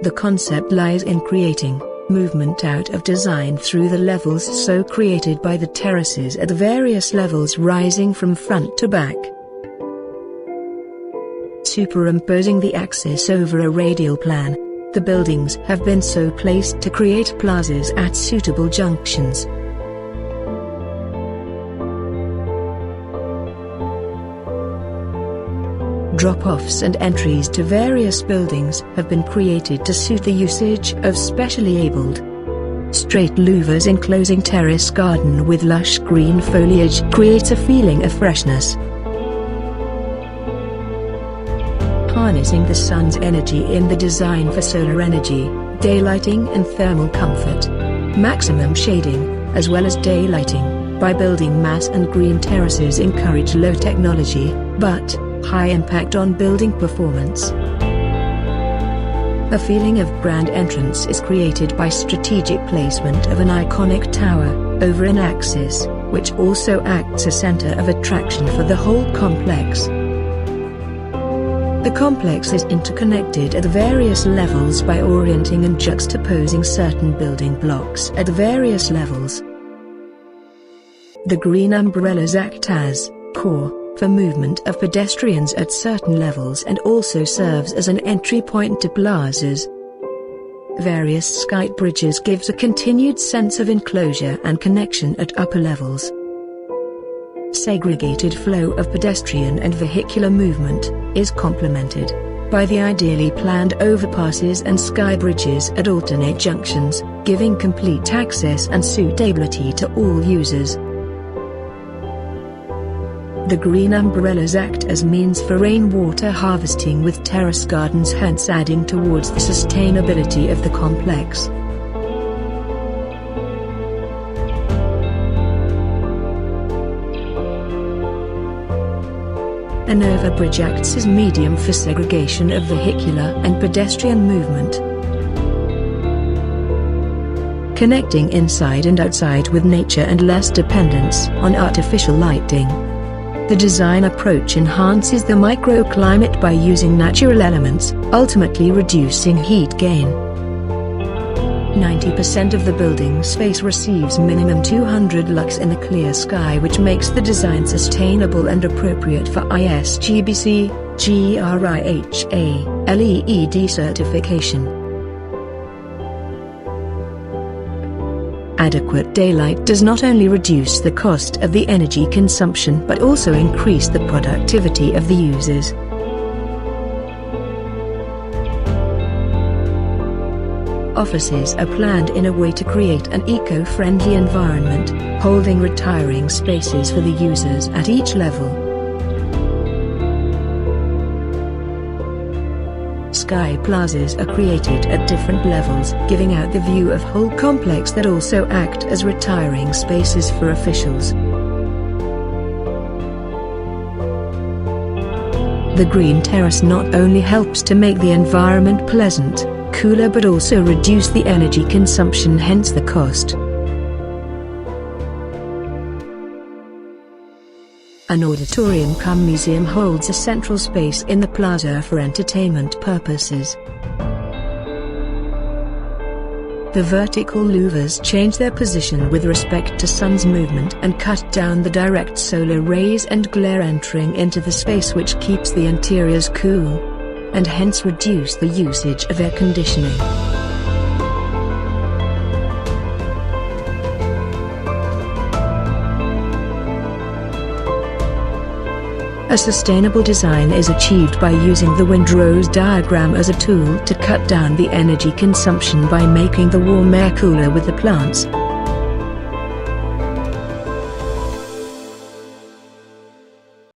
The concept lies in creating movement out of design through the levels so created by the terraces at the various levels rising from front to back. Superimposing the axis over a radial plan, the buildings have been so placed to create plazas at suitable junctions. Drop-offs and entries to various buildings have been created to suit the usage of specially abled. Straight louvers enclosing terrace garden with lush green foliage creates a feeling of freshness. Harnessing the sun's energy in the design for solar energy, daylighting and thermal comfort. Maximum shading, as well as daylighting, by building mass and green terraces encourage low technology, but high impact on building performance. A feeling of grand entrance is created by strategic placement of an iconic tower over an axis, which also acts as center of attraction for the whole complex. The complex is interconnected at the various levels by orienting and juxtaposing certain building blocks at the various levels. The green umbrellas act as core for movement of pedestrians at certain levels and also serves as an entry point to plazas. Various sky bridges gives a continued sense of enclosure and connection at upper levels. Segregated flow of pedestrian and vehicular movement is complemented by the ideally planned overpasses and sky bridges at alternate junctions, giving complete access and suitability to all users. The green umbrellas act as means for rainwater harvesting with terrace gardens, hence adding towards the sustainability of the complex. An overbridge acts as medium for segregation of vehicular and pedestrian movement, connecting inside and outside with nature and less dependence on artificial lighting. The design approach enhances the microclimate by using natural elements, ultimately reducing heat gain. 90% of the building space receives minimum 200 lux in a clear sky, which makes the design sustainable and appropriate for ISGBC, GRIHA, LEED certification. Adequate daylight does not only reduce the cost of the energy consumption but also increase the productivity of the users. Offices are planned in a way to create an eco-friendly environment, holding retiring spaces for the users at each level. Sky plazas are created at different levels, giving out the view of whole complex that also act as retiring spaces for officials. The green terrace not only helps to make the environment pleasant, cooler, but also reduce the energy consumption, hence the cost. An auditorium-cum-museum holds a central space in the plaza for entertainment purposes. The vertical louvers change their position with respect to sun's movement and cut down the direct solar rays and glare entering into the space, which keeps the interiors cool, and hence reduce the usage of air conditioning. A sustainable design is achieved by using the windrow's diagram as a tool to cut down the energy consumption by making the warm air cooler with the plants,